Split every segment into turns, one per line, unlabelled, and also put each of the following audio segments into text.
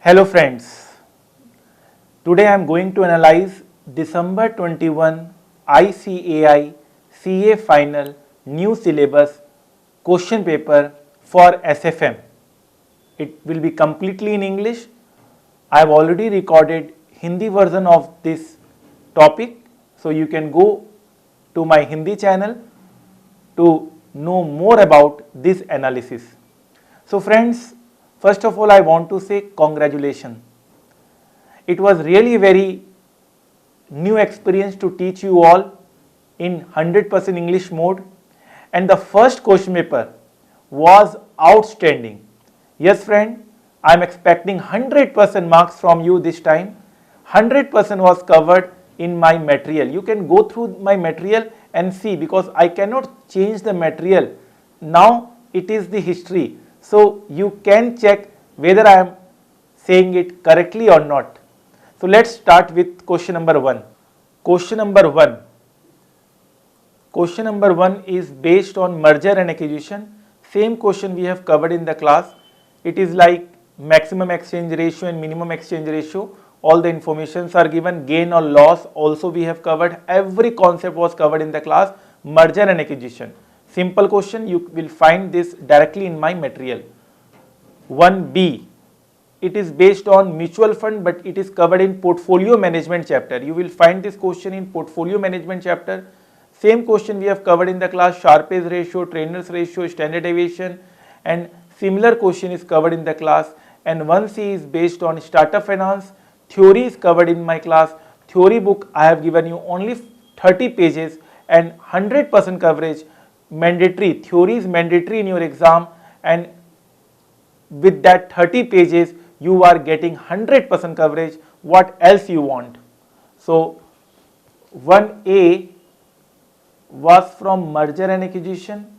Hello friends, today I am going to analyze December 21 ICAI CA Final New Syllabus question paper for SFM. It will be completely in English. I have already recorded Hindi version of this topic, so you can go to my Hindi channel to know more about this analysis. So friends, first of all I want to say congratulations. It was really very new experience to teach you all in 100% English mode, and the first question paper was outstanding. Yes friend, I am expecting 100% marks from you this time. 100% was covered in my material. You can go through my material and see, because I cannot change the material. Now it is the history. So you can check whether I am saying it correctly or not. So let's start with question number 1. Question number 1. Question number 1 is based on merger and acquisition. Same question we have covered in the class. It is like maximum exchange ratio and minimum exchange ratio. All the informations are given. Gain or loss also we have covered. Every concept was covered in the class. Merger and acquisition. Simple question. You will find this directly in my material. 1B. It is based on mutual fund, but it is covered in portfolio management chapter. You will find this question in portfolio management chapter. Same question we have covered in the class. Sharpe's ratio, Trainer's ratio, standard deviation, and similar question is covered in the class. And 1C is based on startup finance. Theory is covered in my class. Theory book I have given you only 30 pages and 100% coverage. Mandatory. Theory is mandatory in your exam, and with that 30 pages you are getting 100% coverage. What else you want? So 1A was from merger and acquisition,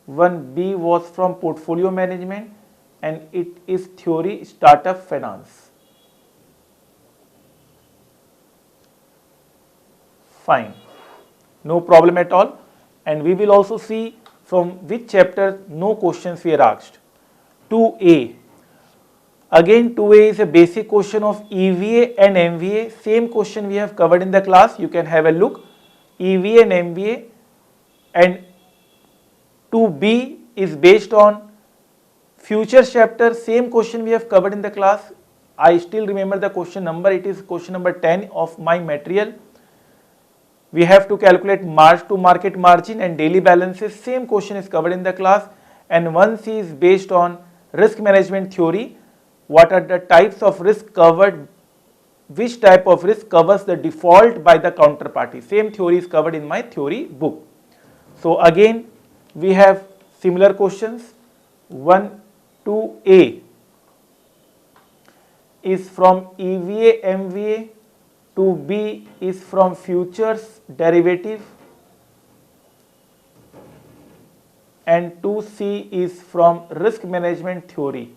1B was from portfolio management, and it is theory startup finance. Fine, no problem at all. And we will also see from which chapter no questions were asked. 2A. Again 2A is a basic question of EVA and MVA. Same question we have covered in the class. You can have a look. EVA and MVA. And 2B is based on futures chapter. Same question we have covered in the class. I still remember the question number. It is question number 10 of my material. We have to calculate mark to market margin and daily balances. Same question is covered in the class. And 1C is based on risk management theory. What are the types of risk covered? Which type of risk covers the default by the counterparty? Same theory is covered in my theory book. So again we have similar questions. 1, 2A is from EVA, MVA. 2B is from futures derivative, and 2C is from risk management theory.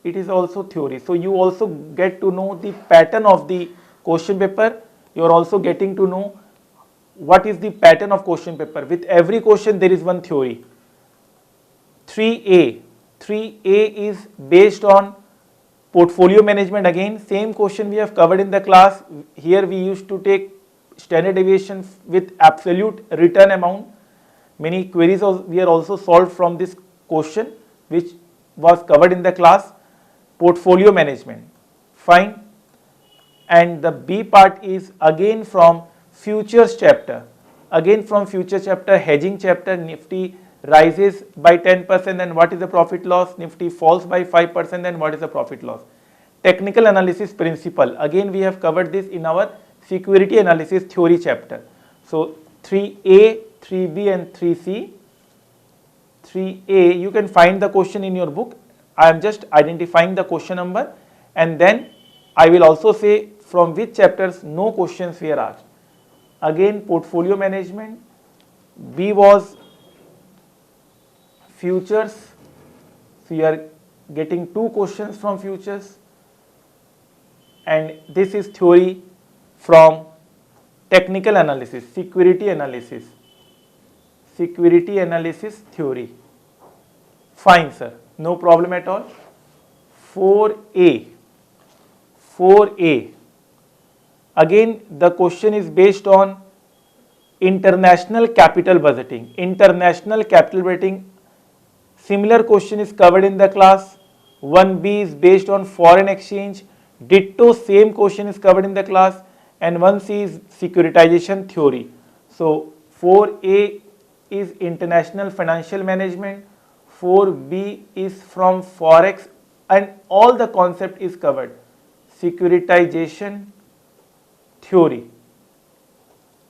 It is also theory. So you also get to know the pattern of the question paper. You are also getting to know what is the pattern of question paper. With every question there is one theory. 3A. 3A is based on portfolio management. Again same question we have covered in the class. Here we used to take standard deviation with absolute return amount. Many queries we are also solved from this question which was covered in the class. Portfolio management. Fine. And the B part is again from futures chapter. Again from futures chapter, hedging chapter. Nifty rises by 10%, and what is the profit loss? Nifty falls by 5%, and what is the profit loss? Technical analysis principle. Again we have covered this in our security analysis theory chapter. So 3A, 3B and 3C. 3A, you can find the question in your book. I am just identifying the question number, and then I will also say from which chapters no questions were asked. Again portfolio management. B was futures. So you are getting 2 questions from futures, and this is theory from technical analysis, security analysis theory. Fine sir, no problem at all. 4A. 4A. Again, the question is based on international capital budgeting. International capital budgeting. Similar question is covered in the class. 1B is based on foreign exchange. Ditto same question is covered in the class. And 1C is securitization theory. So 4A is international financial management. 4B is from forex, and all the concept is covered. Securitization theory.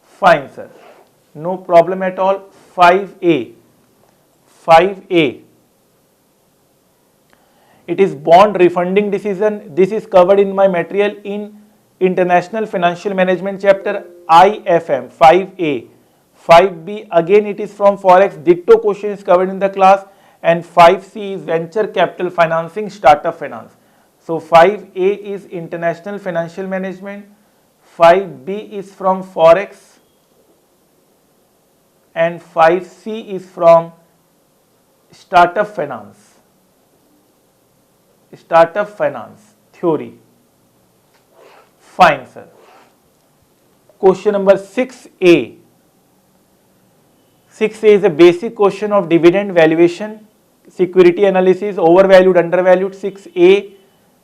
Fine, sir. No problem at all. 5A. 5A. It is bond refunding decision. This is covered in my material in International Financial Management chapter IFM. 5A. 5B, again it is from forex. Ditto question is covered in the class. And 5C is venture capital financing, startup finance. So 5A is international financial management. 5B is from forex. And 5C is from startup finance. Startup finance theory. Fine, sir. Question number 6A. 6A is a basic question of dividend valuation, security analysis, overvalued, undervalued. 6A.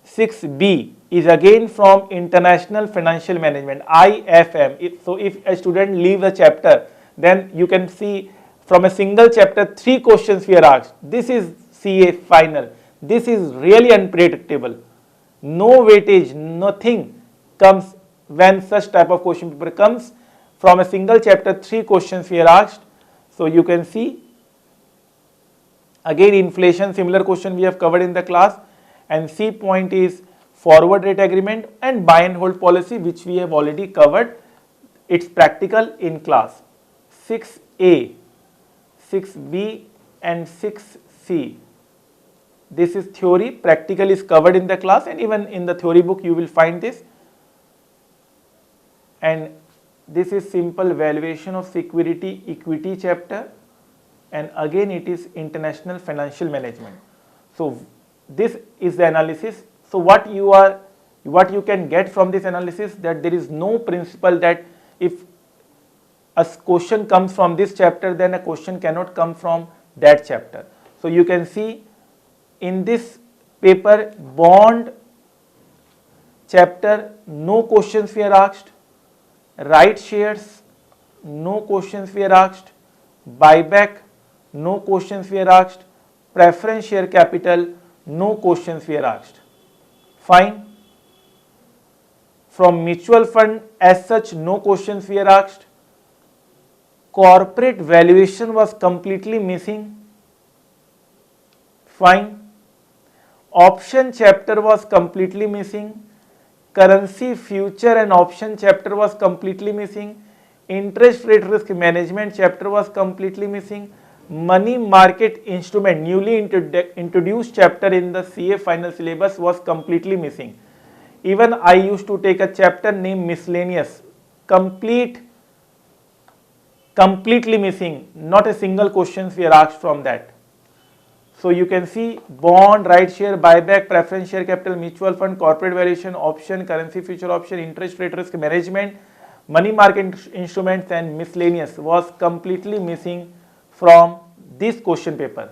6B is again from International Financial Management, IFM. So if a student leaves a chapter, then you can see from a single chapter 3 questions we are asked. This is CA final. This is really unpredictable. No weightage, nothing comes when such type of question paper comes. From a single chapter 3 questions we are asked. So you can see again inflation, similar question we have covered in the class. And C point is forward rate agreement and buy and hold policy, which we have already covered. It's practical in class. 6A, 6B and 6C. This is theory, practical is covered in the class, and even in the theory book you will find this. And this is simple valuation of security equity chapter, and again it is international financial management. So this is the analysis. So what you can get from this analysis, that there is no principle that if a question comes from this chapter, then a question cannot come from that chapter. So you can see in this paper, bond chapter, no questions were asked. Right shares, no questions were asked. Buyback, no questions were asked. Preference share capital, no questions were asked. Fine. From mutual fund as such, no questions were asked. Corporate valuation was completely missing. Fine. Option chapter was completely missing. Currency future and option chapter was completely missing. Interest rate risk management chapter was completely missing. Money market instrument, newly introduced chapter in the CA final syllabus, was completely missing. Even I used to take a chapter named miscellaneous, completely missing. Not a single questions were asked from that. So you can see bond, right share, buyback, preference share capital, mutual fund, corporate valuation, option, currency future option, interest rate risk management, money market instruments and miscellaneous was completely missing from this question paper.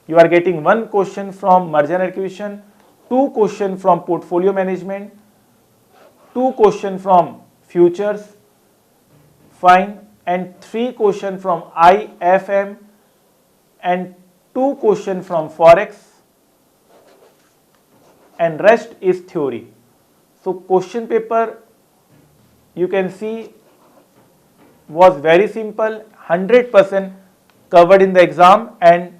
You are getting one question from merger and acquisition, two questions from portfolio management, two questions from futures, fine, and three questions from IFM and two questions from forex, and rest is theory. So question paper you can see was very simple, 100% covered in the exam, and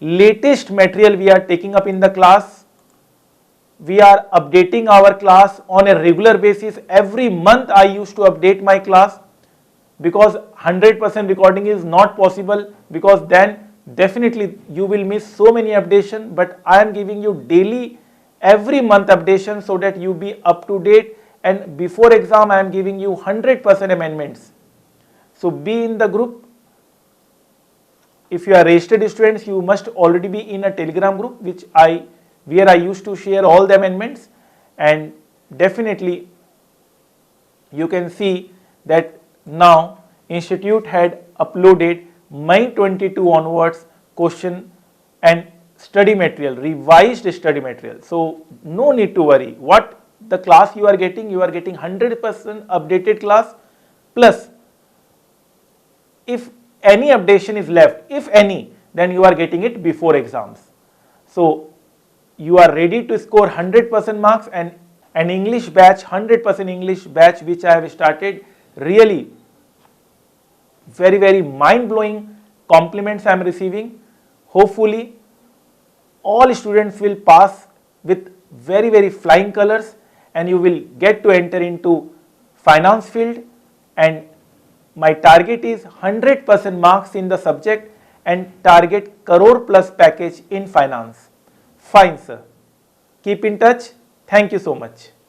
latest material we are taking up in the class. We are updating our class on a regular basis. Every month I used to update my class, because 100% recording is not possible, because then definitely you will miss so many updations. But I am giving you daily, every month updation, so that you be up to date, and before exam I am giving you 100% amendments. So be in the group. If you are registered students, you must already be in a Telegram group which I where I used to share all the amendments, and definitely you can see that now institute had uploaded May 22 onwards question and study material, revised study material. So no need to worry. What the class you are getting 100% updated class, plus if any updation is left, if any, then you are getting it before exams. So you are ready to score 100% marks, and an English batch, 100% English batch which I have started, really very mind-blowing compliments I am receiving. Hopefully all students will pass with very flying colors, and you will get to enter into finance field, and my target is 100% marks in the subject and target crore plus package in finance. Fine sir. Keep in touch. Thank you so much.